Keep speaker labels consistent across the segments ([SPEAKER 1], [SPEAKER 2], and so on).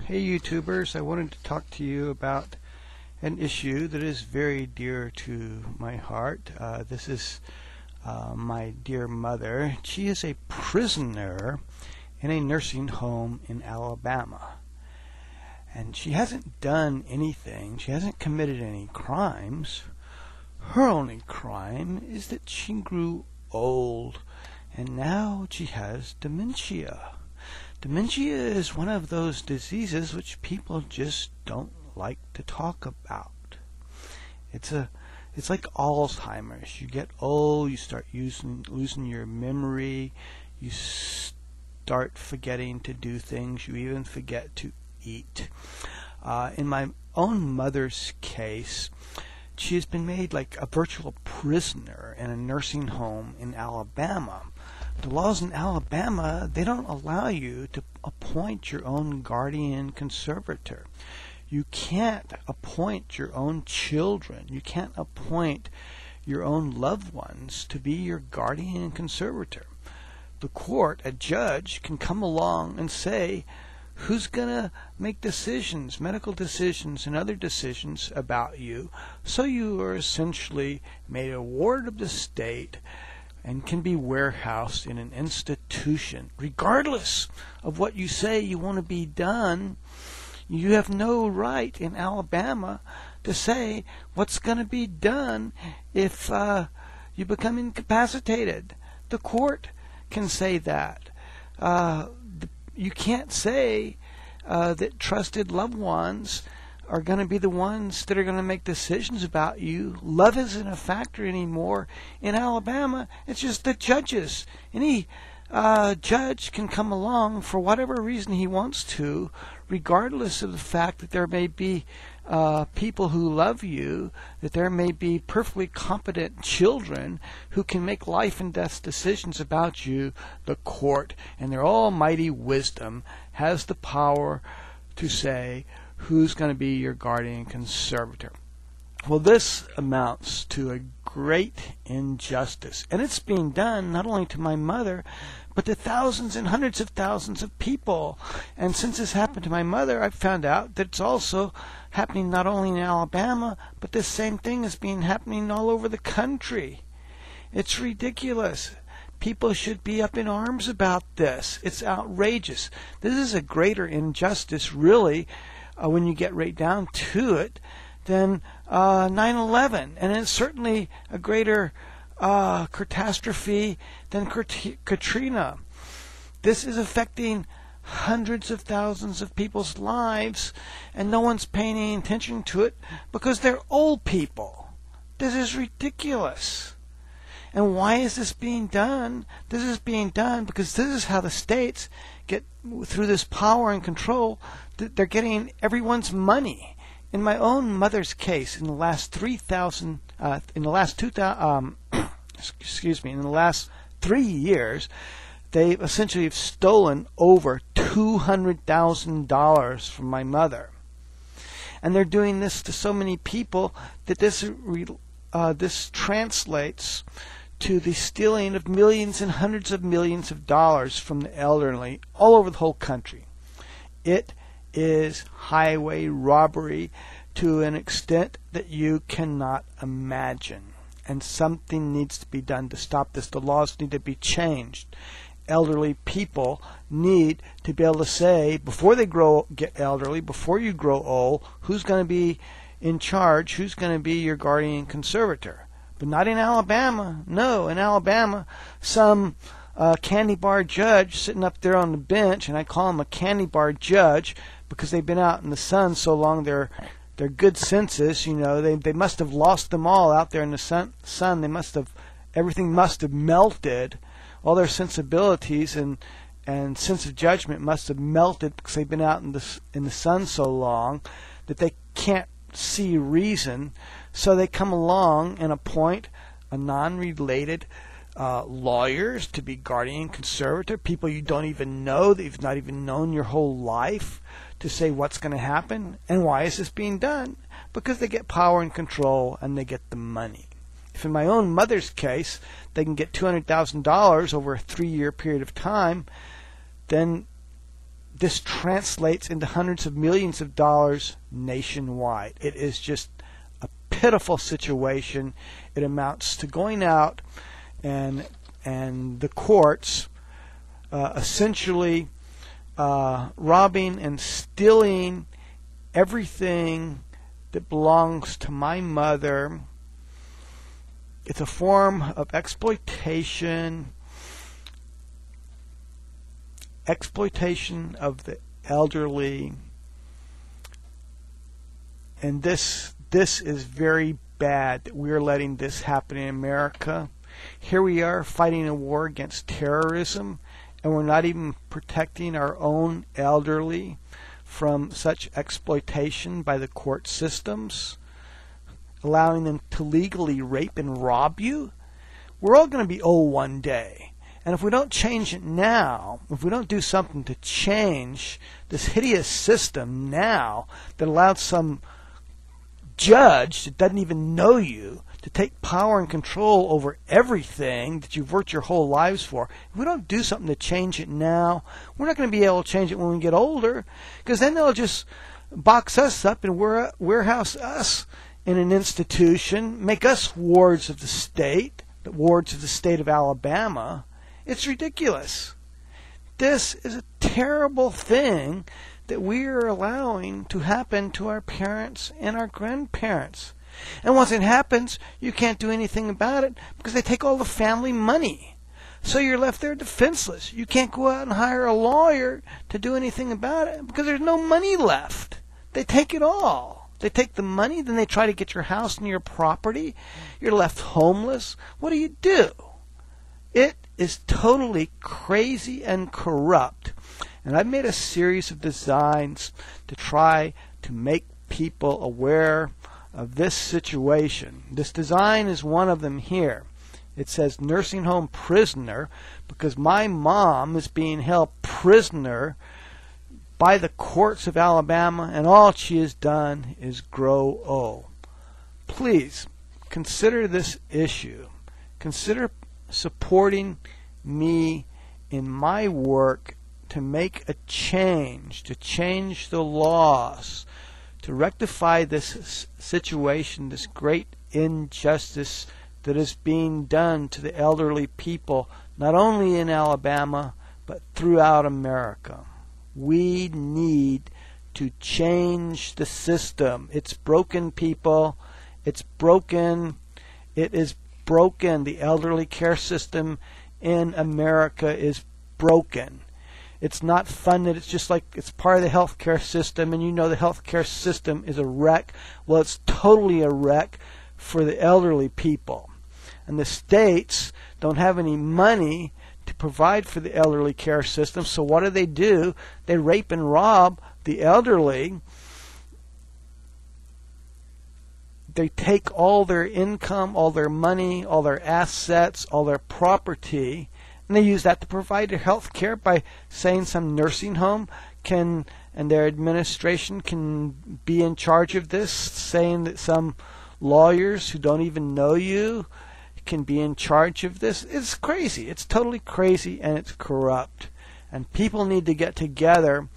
[SPEAKER 1] Hey YouTubers, I wanted to talk to you about an issue that is very dear to my heart. This is my dear mother. She is a prisoner in a nursing home in Alabama. And she hasn't done anything. She hasn't committed any crimes. Her only crime is that she grew old and now she has dementia. Dementia is one of those diseases which people just don't like to talk about. It's like Alzheimer's. You get old, you start losing your memory, you start forgetting to do things, you even forget to eat. In my own mother's case, she has been made like a virtual prisoner in a nursing home in Alabama. The laws in Alabama, they don't allow you to appoint your own guardian conservator. You can't appoint your own children. You can't appoint your own loved ones to be your guardian conservator. The court, a judge, can come along and say who's going to make decisions, medical decisions and other decisions about you, so you are essentially made a ward of the state and can be warehoused in an institution. Regardless of what you say you want to be done, you have no right in Alabama to say what's going to be done if you become incapacitated. The court can say that. You can't say that trusted loved ones are going to be the ones that are going to make decisions about you. Love isn't a factor anymore in Alabama. It's just the judges. Any judge can come along for whatever reason he wants to, regardless of the fact that there may be people who love you, that there may be perfectly competent children who can make life and death decisions about you. The court, in their almighty wisdom, has the power to say who's going to be your guardian conservator. Well, this amounts to a great injustice, and it's being done not only to my mother, but to thousands and hundreds of thousands of people. And since this happened to my mother, I've found out that it's also happening not only in Alabama, but this same thing is happening all over the country. It's ridiculous. People should be up in arms about this. It's outrageous. This is a greater injustice, really, when you get right down to it, than 9/11, and it's certainly a greater catastrophe than Katrina. This is affecting hundreds of thousands of people's lives, and no one's paying any attention to it because they're old people. This is ridiculous. And why is this being done? This is being done because this is how the states get, through this power and control, they're getting everyone's money. In my own mother's case, in the last 3 years, they essentially have stolen over $200,000 from my mother. And they're doing this to so many people that this translates to the stealing of millions and hundreds of millions of dollars from the elderly all over the whole country. It is highway robbery to an extent that you cannot imagine. And something needs to be done to stop this. The laws need to be changed. Elderly people need to be able to say, before they get elderly, before you grow old, who's going to be in charge, who's going to be your guardian conservator. But not in Alabama. No, in Alabama, some candy bar judge sitting up there on the bench, and I call him a candy bar judge because they've been out in the sun so long, their good senses, they must have lost them all out there in the sun. Everything must have melted. All their sensibilities and sense of judgment must have melted because they've been out in the sun so long that they can't see reason. So they come along and appoint a non-related lawyers to be guardian conservator, people you don't even know, that you've not even known your whole life, to say what's going to happen. And why is this being done? Because they get power and control and they get the money. If in my own mother's case they can get $200,000 over a 3-year period of time, then this translates into hundreds of millions of dollars nationwide. It is just a pitiful situation. It amounts to going out and the courts essentially robbing and stealing everything that belongs to my mother. It's a form of exploitation of the elderly, and this is very bad that we're letting this happen in America. Here we are fighting a war against terrorism, and we're not even protecting our own elderly from such exploitation by the court systems, allowing them to legally rape and rob you. We're all going to be old one day. And if we don't change it now, if we don't do something to change this hideous system now that allowed some judge that doesn't even know you to take power and control over everything that you've worked your whole lives for, if we don't do something to change it now, we're not going to be able to change it when we get older, because then they'll just box us up and warehouse us in an institution, make us wards of the state of Alabama. It's ridiculous. This is a terrible thing that we are allowing to happen to our parents and our grandparents. And once it happens, you can't do anything about it because they take all the family money. So you're left there defenseless. You can't go out and hire a lawyer to do anything about it because there's no money left. They take it all. They take the money, then they try to get your house and your property. You're left homeless. What do? It is totally crazy and corrupt. And I've made a series of designs to try to make people aware of this situation. This design is one of them here. It says nursing home prisoner because my mom is being held prisoner by the courts of Alabama, and all she has done is grow old. Please consider this issue. Consider supporting me in my work to make a change, to change the laws, to rectify this situation, this great injustice that is being done to the elderly people, not only in Alabama, but throughout America. We need to change the system. It's broken, people. It's broken. It is broken. The elderly care system in America is broken. It's not funded. It's just like it's part of the healthcare system, and you know the healthcare system is a wreck. Well, it's totally a wreck for the elderly people. And the states don't have any money to provide for the elderly care system, so what do? They rape and rob the elderly. They take all their income, all their money, all their assets, all their property, and they use that to provide their health care by saying some nursing home and their administration can be in charge of this, saying that some lawyers who don't even know you can be in charge of this. It's crazy. It's totally crazy, and it's corrupt. And people need to get together,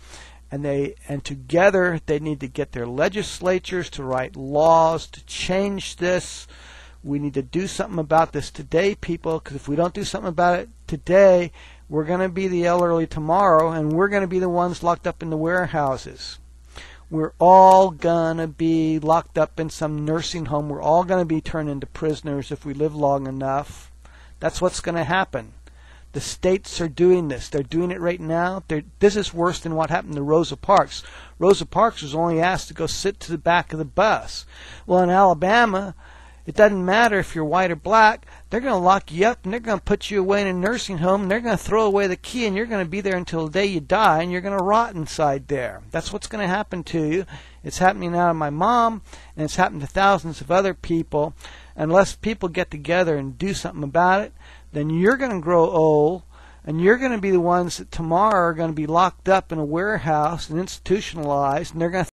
[SPEAKER 1] and together they need to get their legislatures to write laws to change this. We need to do something about this today, people, because if we don't do something about it today, we're going to be the elderly tomorrow, and we're going to be the ones locked up in the warehouses. We're all going to be locked up in some nursing home. We're all going to be turned into prisoners if we live long enough. That's what's going to happen. The states are doing this. They're doing it right now. This is worse than what happened to Rosa Parks. Rosa Parks was only asked to go sit to the back of the bus. Well, in Alabama, it doesn't matter if you're white or black. They're going to lock you up, and they're going to put you away in a nursing home, and they're going to throw away the key, and you're going to be there until the day you die, and you're going to rot inside there. That's what's going to happen to you. It's happening now to my mom, and it's happened to thousands of other people. Unless people get together and do something about it, then you're going to grow old, and you're going to be the ones that tomorrow are going to be locked up in a warehouse and institutionalized, and they're going to